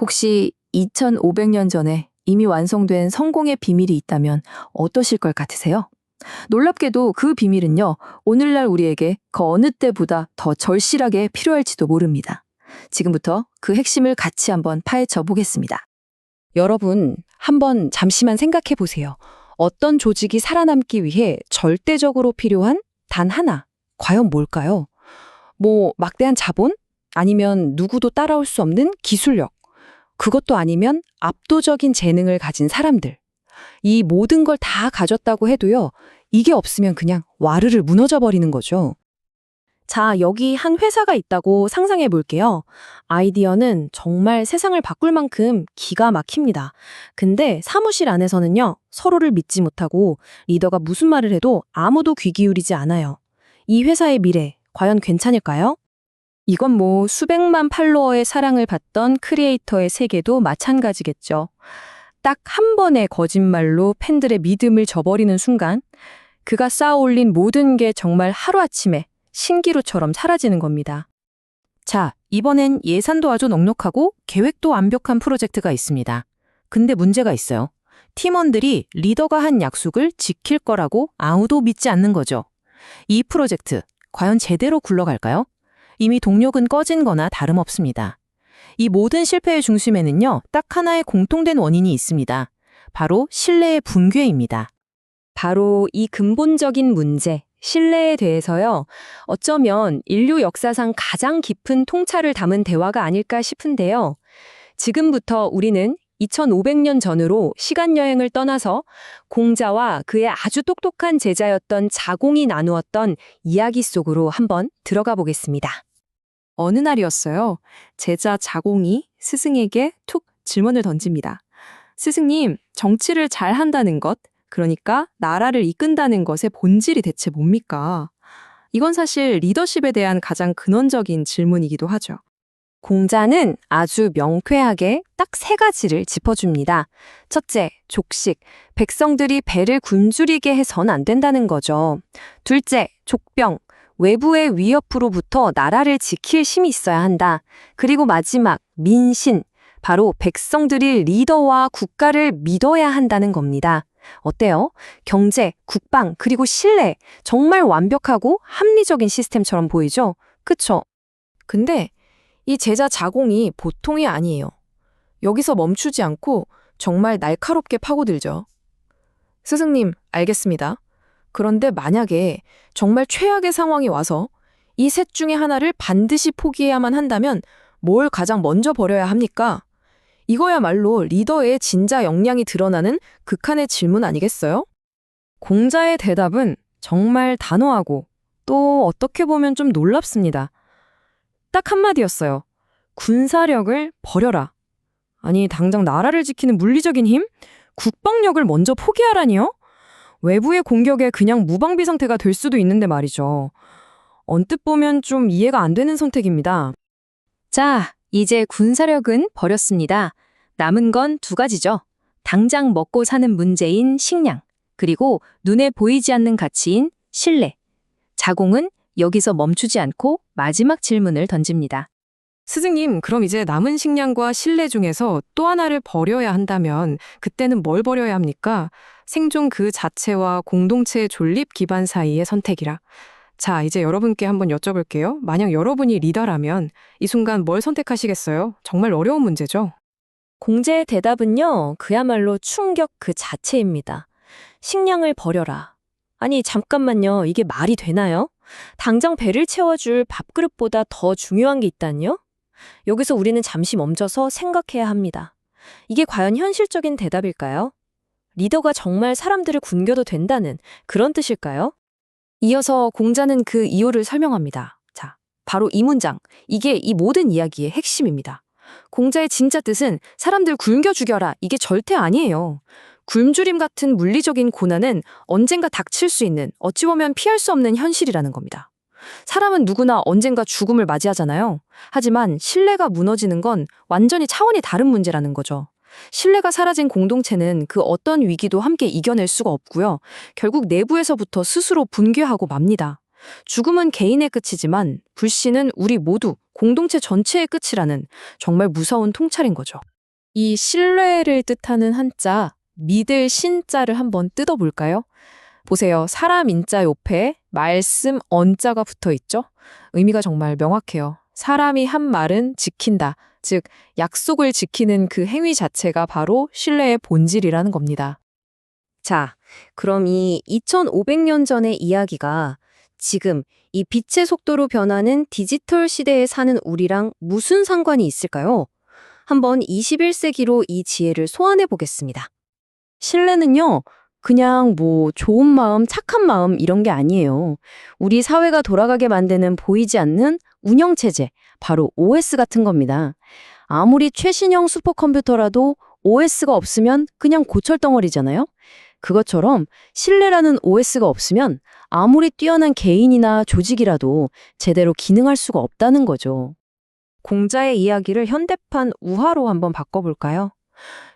혹시 2500년 전에 이미 완성된 성공의 비밀이 있다면 어떠실 것 같으세요? 놀랍게도 그 비밀은요, 오늘날 우리에게 그 어느 때보다 더 절실하게 필요할지도 모릅니다. 지금부터 그 핵심을 같이 한번 파헤쳐 보겠습니다. 여러분, 한번 잠시만 생각해 보세요. 어떤 조직이 살아남기 위해 절대적으로 필요한 단 하나, 과연 뭘까요? 막대한 자본? 아니면 누구도 따라올 수 없는 기술력? 그것도 아니면 압도적인 재능을 가진 사람들. 이 모든 걸 다 가졌다고 해도요, 이게 없으면 그냥 와르르 무너져 버리는 거죠. 자, 여기 한 회사가 있다고 상상해 볼게요. 아이디어는 정말 세상을 바꿀 만큼 기가 막힙니다. 근데 사무실 안에서는요, 서로를 믿지 못하고 리더가 무슨 말을 해도 아무도 귀 기울이지 않아요. 이 회사의 미래, 과연 괜찮을까요? 이건 수백만 팔로워의 사랑을 받던 크리에이터의 세계도 마찬가지겠죠. 딱 한 번의 거짓말로 팬들의 믿음을 저버리는 순간, 그가 쌓아 올린 모든 게 정말 하루아침에 신기루처럼 사라지는 겁니다. 자, 이번엔 예산도 아주 넉넉하고 계획도 완벽한 프로젝트가 있습니다. 근데 문제가 있어요. 팀원들이 리더가 한 약속을 지킬 거라고 아무도 믿지 않는 거죠. 이 프로젝트, 과연 제대로 굴러갈까요? 이미 동력은 꺼진 거나 다름없습니다. 이 모든 실패의 중심에는요, 딱 하나의 공통된 원인이 있습니다. 바로 신뢰의 붕괴입니다. 바로 이 근본적인 문제, 신뢰에 대해서요, 어쩌면 인류 역사상 가장 깊은 통찰을 담은 대화가 아닐까 싶은데요. 지금부터 우리는 2500년 전으로 시간여행을 떠나서 공자와 그의 아주 똑똑한 제자였던 자공이 나누었던 이야기 속으로 한번 들어가 보겠습니다. 어느 날이었어요. 제자 자공이 스승에게 툭 질문을 던집니다. 스승님, 정치를 잘 한다는 것, 그러니까 나라를 이끈다는 것의 본질이 대체 뭡니까? 이건 사실 리더십에 대한 가장 근원적인 질문이기도 하죠. 공자는 아주 명쾌하게 딱 세 가지를 짚어줍니다. 첫째, 족식. 백성들이 배를 굶주리게 해선 안 된다는 거죠. 둘째, 족병. 외부의 위협으로부터 나라를 지킬 힘이 있어야 한다. 그리고 마지막, 민신. 바로 백성들이 리더와 국가를 믿어야 한다는 겁니다. 어때요? 경제, 국방, 그리고 신뢰. 정말 완벽하고 합리적인 시스템처럼 보이죠? 그쵸? 근데 이 제자 자공이 보통이 아니에요. 여기서 멈추지 않고 정말 날카롭게 파고들죠. 스승님, 알겠습니다. 그런데 만약에 정말 최악의 상황이 와서 이 셋 중에 하나를 반드시 포기해야만 한다면 뭘 가장 먼저 버려야 합니까? 이거야말로 리더의 진짜 역량이 드러나는 극한의 질문 아니겠어요? 공자의 대답은 정말 단호하고 또 어떻게 보면 좀 놀랍습니다. 딱 한마디였어요. 군사력을 버려라. 아니, 당장 나라를 지키는 물리적인 힘? 국방력을 먼저 포기하라니요? 외부의 공격에 그냥 무방비 상태가 될 수도 있는데 말이죠. 언뜻 보면 좀 이해가 안 되는 선택입니다. 자, 이제 군사력은 버렸습니다. 남은 건 두 가지죠. 당장 먹고 사는 문제인 식량, 그리고 눈에 보이지 않는 가치인 신뢰. 자공은 여기서 멈추지 않고 마지막 질문을 던집니다. 스승님, 그럼 이제 남은 식량과 신뢰 중에서 또 하나를 버려야 한다면 그때는 뭘 버려야 합니까? 생존 그 자체와 공동체의 존립 기반 사이의 선택이라. 자, 이제 여러분께 한번 여쭤볼게요. 만약 여러분이 리더라면 이 순간 뭘 선택하시겠어요? 정말 어려운 문제죠. 공자의 대답은요, 그야말로 충격 그 자체입니다. 식량을 버려라. 아니, 잠깐만요. 이게 말이 되나요? 당장 배를 채워줄 밥그릇보다 더 중요한 게 있다니요? 여기서 우리는 잠시 멈춰서 생각해야 합니다. 이게 과연 현실적인 대답일까요? 리더가 정말 사람들을 굶겨도 된다는 그런 뜻일까요? 이어서 공자는 그 이유를 설명합니다. 자, 바로 이 문장. 이게 이 모든 이야기의 핵심입니다. 공자의 진짜 뜻은 사람들 굶겨 죽여라. 이게 절대 아니에요. 굶주림 같은 물리적인 고난은 언젠가 닥칠 수 있는, 어찌 보면 피할 수 없는 현실이라는 겁니다. 사람은 누구나 언젠가 죽음을 맞이하잖아요. 하지만 신뢰가 무너지는 건 완전히 차원이 다른 문제라는 거죠. 신뢰가 사라진 공동체는 그 어떤 위기도 함께 이겨낼 수가 없고요. 결국 내부에서부터 스스로 붕괴하고 맙니다. 죽음은 개인의 끝이지만 불신은 우리 모두 공동체 전체의 끝이라는 정말 무서운 통찰인 거죠. 이 신뢰를 뜻하는 한자, 믿을 신자를 한번 뜯어볼까요? 보세요. 사람 인자 옆에 말씀 언자가 붙어 있죠? 의미가 정말 명확해요. 사람이 한 말은 지킨다. 즉, 약속을 지키는 그 행위 자체가 바로 신뢰의 본질이라는 겁니다. 자, 그럼 이 2500년 전의 이야기가 지금 이 빛의 속도로 변하는 디지털 시대에 사는 우리랑 무슨 상관이 있을까요? 한번 21세기로 이 지혜를 소환해 보겠습니다. 신뢰는요, 그냥 뭐 좋은 마음, 착한 마음 이런 게 아니에요. 우리 사회가 돌아가게 만드는 보이지 않는 운영체제, 바로 OS 같은 겁니다. 아무리 최신형 슈퍼컴퓨터라도 OS가 없으면 그냥 고철덩어리잖아요. 그것처럼 신뢰라는 OS가 없으면 아무리 뛰어난 개인이나 조직이라도 제대로 기능할 수가 없다는 거죠. 공자의 이야기를 현대판 우화로 한번 바꿔볼까요?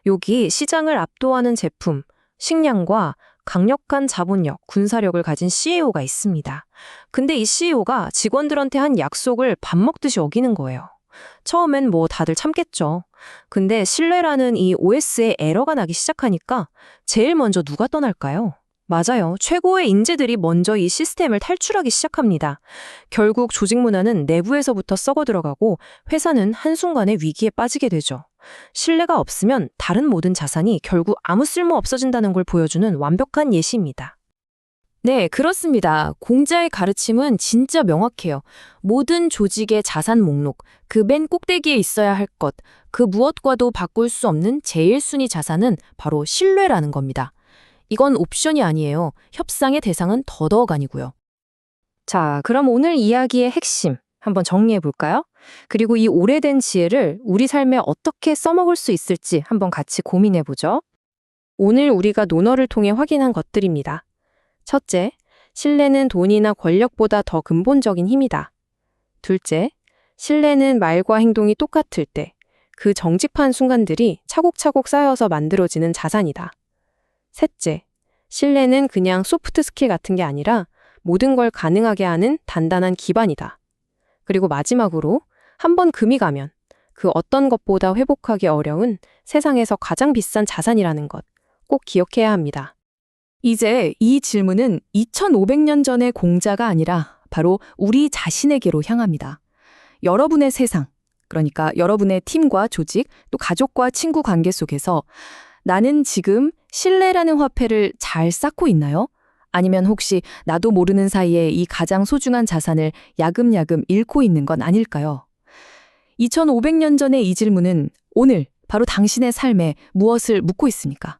여기 시장을 압도하는 제품, 식량과 강력한 자본력, 군사력을 가진 CEO가 있습니다. 근데 이 CEO가 직원들한테 한 약속을 밥 먹듯이 어기는 거예요. 처음엔 뭐 다들 참겠죠. 근데 신뢰라는 이 OS에 에러가 나기 시작하니까 제일 먼저 누가 떠날까요? 맞아요. 최고의 인재들이 먼저 이 시스템을 탈출하기 시작합니다. 결국 조직 문화는 내부에서부터 썩어 들어가고 회사는 한순간에 위기에 빠지게 되죠. 신뢰가 없으면 다른 모든 자산이 결국 아무 쓸모 없어진다는 걸 보여주는 완벽한 예시입니다. 네, 그렇습니다. 공자의 가르침은 진짜 명확해요. 모든 조직의 자산 목록, 그 맨 꼭대기에 있어야 할 것, 그 무엇과도 바꿀 수 없는 제일 순위 자산은 바로 신뢰라는 겁니다. 이건 옵션이 아니에요. 협상의 대상은 더더욱 아니고요. 자, 그럼 오늘 이야기의 핵심 한번 정리해 볼까요? 그리고 이 오래된 지혜를 우리 삶에 어떻게 써먹을 수 있을지 한번 같이 고민해 보죠. 오늘 우리가 논어를 통해 확인한 것들입니다. 첫째, 신뢰는 돈이나 권력보다 더 근본적인 힘이다. 둘째, 신뢰는 말과 행동이 똑같을 때 그 정직한 순간들이 차곡차곡 쌓여서 만들어지는 자산이다. 셋째, 신뢰는 그냥 소프트 스킬 같은 게 아니라 모든 걸 가능하게 하는 단단한 기반이다. 그리고 마지막으로 한번 금이 가면 그 어떤 것보다 회복하기 어려운 세상에서 가장 비싼 자산이라는 것 꼭 기억해야 합니다. 이제 이 질문은 2500년 전의 공자가 아니라 바로 우리 자신에게로 향합니다. 여러분의 세상, 그러니까 여러분의 팀과 조직, 또 가족과 친구 관계 속에서 나는 지금 신뢰라는 화폐를 잘 쌓고 있나요? 아니면 혹시 나도 모르는 사이에 이 가장 소중한 자산을 야금야금 잃고 있는 건 아닐까요? 2500년 전의 이 질문은 오늘 바로 당신의 삶에 무엇을 묻고 있습니까?